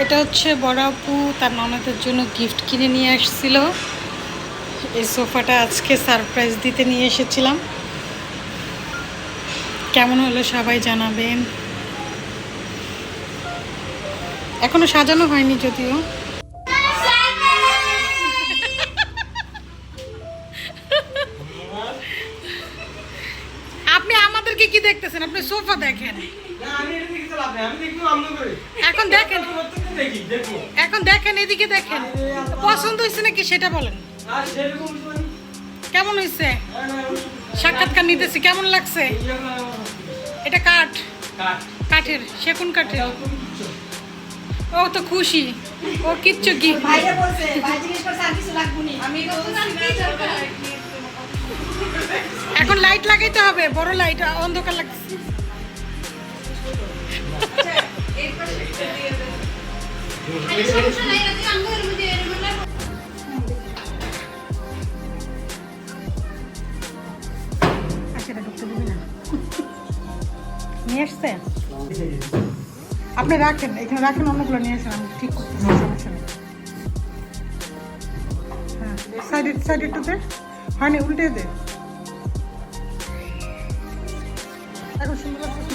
এটা হচ্ছে বড় আপু তার ননদের জন্য গিফট কিনে নিয়ে আসছিল। এই সোফাটা আজকে সারপ্রাইজ দিতে নিয়ে এসেছিলাম। কেমন হলো সবাই জানাবেন। এখনো সাজানো হয়নি যদিও। আপনি আমাদেরকে কি দেখতেছেন? আপনি সোফা দেখেন। এখন দেখেন, এখন দেখেন, এদিকে দেখেন। পছন্দ হয়েছে নাকি সেটা বলেন। কেমন হয়েছে? সাক্ষাৎকার নিতেছি, কেমন লাগছে? এটা কাঠ, কাঠের, সেগুন কাঠের। ও তো খুশি, ও কিচ্ছু কি এখন লাইট লাগাইতে হবে, বড় লাইট, অন্ধকার লাগছে। নিয়ে আসছে, আপনি রাখেন, এখানে রাখেন, অন্যগুলো নিয়ে আসেন, আমি ঠিক করতেছি, সমস্যা নেই। হ্যাঁ, সাইড একটু দে, হয়নি, উল্টে দে। এখন সুন্দর লাগছে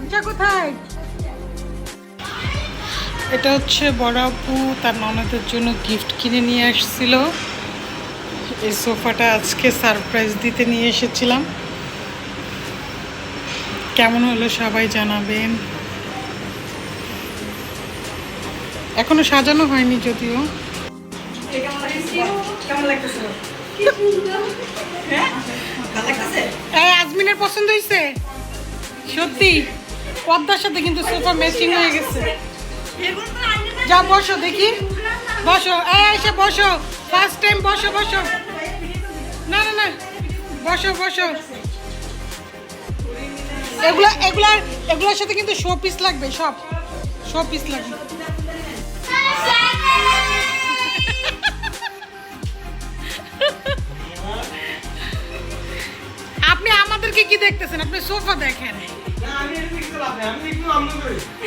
না? কোথায়? এটা হচ্ছে বড় আপু তার ননদের জন্য গিফট কিনে নিয়ে আসছিল। এই সোফাটা আজকে সারপ্রাইজ দিতে নিয়ে এসেছিলাম। কেমন হলো সবাই জানাবেন। এখনো সাজানো হয়নি যদিও। আজমিনের পছন্দ হয়েছে সত্যি। পদ্মার সাথে কিন্তু সোফা ম্যাচিং হয়ে গেছে। যা বসো দেখি, বসো, এসে বসো, ফার্স্ট টাইম, বসো বসো। না না না, বসো বসো। এগুলোর সাথে কিন্তু শো পিস লাগবে, সব শো পিস লাগবে। আপনি আমাদেরকে কি দেখতেছেন? আপনি সোফা দেখেন।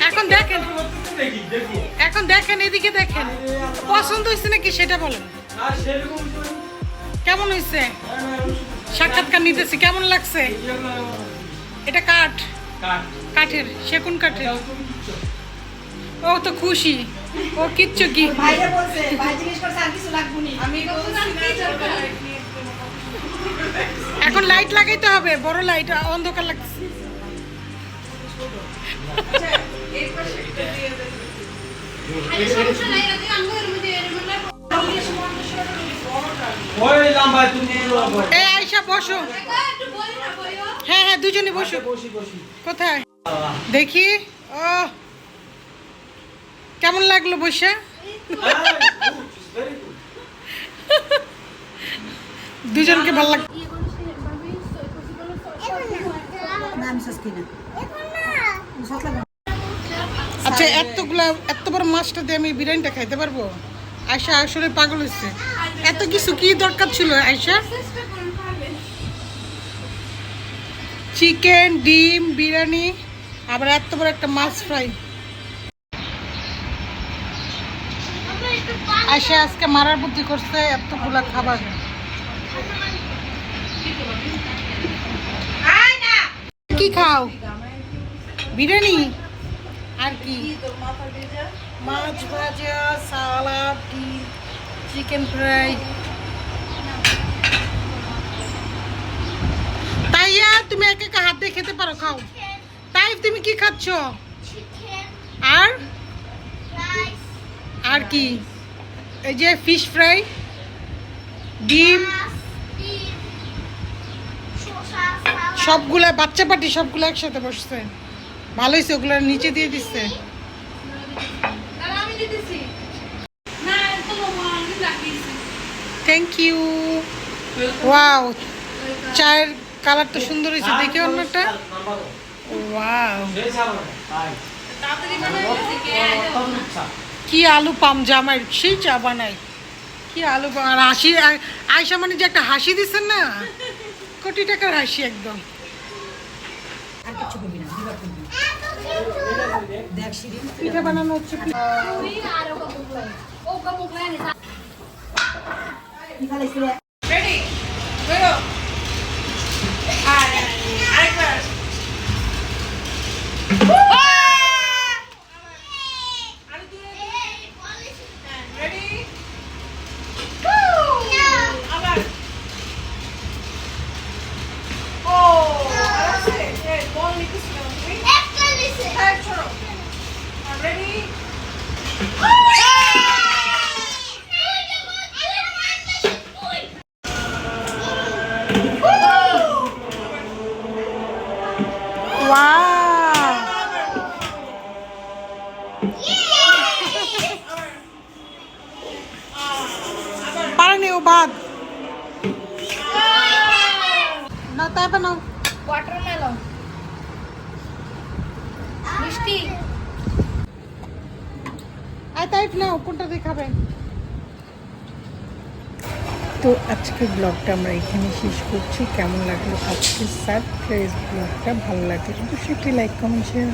এখন দেখেন, এখন দেখেন, এদিকে দেখেন। পছন্দ হয়েছে নাকি সেটা বলেন। কেমন হয়েছে? সাক্ষাৎকার নিতেছি, কেমন লাগছে? এটা কাঠ, কাঠের, সেগুন কাঠের। ও তো খুশি, ও কিচ্ছু কি এখন লাইট লাগাইতে হবে, বড় লাইট, অন্ধকার লাগছে। আয়শা বসো। হ্যাঁ হ্যাঁ, দুজনে বসো। কোথায় দেখি? ও কেমন লাগলো বসে? দুজনকে ভালো লাগ। আচ্ছা, এত বড় মাছটা দিয়ে আমি বিরিয়ানিটা খাইতে পারবো? আয়শা আসলে পাগল হচ্ছে। এত কিছু কি দরকার ছিল আয়শা? চিকেন, ডিম, বিরিয়ানি, আবার এত বড় একটা মাছ ফ্রাই। আয়শা আজকে মারার বুদ্ধি করছে, এতগুলা খাবার। কি খাও? বিরিয়ানি আর কি? মাছ ভাজা, সালাদ, ডিম, চিকেন ফ্রাই। তাইয়া তুমি একা একা হাত দিয়ে খেতে পারো, খাও। তাই তুমি কি খাচ্ছ? আর আর কি? এই যে ফিশ ফ্রাই, ডিম, সবগুলা বাচ্চা পাটি, সবগুলো একসাথে বসছে। ভালো হয়েছে, ওগুলো নিচে দিয়ে দিচ্ছে। Thank you. ওয়াও, চায়ের কালার তো সুন্দর হয়েছে, দেখে অন্যটা। ওয়াও, কি আলু পাম জামাই, সেই চা বানায়। কি আলু পাম আর হাসি। আয়শা মানে যে একটা হাসি দিচ্ছেন না, কোটি টাকার হাসি একদম। আর কিছু করবি না। পিঠা বানানো হচ্ছে। রেডি বেরো আরেকবার রেডি আবার ও আরে বল নিতেছ না তুমি একটা লিসে হ্যাঁ ছোড়ো রেডি পারেনি ও বাদ না তাই বানাও ওয়াটারমেলন মিষ্টি আই তাই নাও কোনটা দিয়ে খাবেন। তো আজকের ব্লগটা আমরা এখানে শেষ করছি। কেমন লাগলো আজকের সারপ্রাইজ ব্লগটা? ভালো লাগলে অবশ্যই একটি লাইক কমেন্ট শেয়ার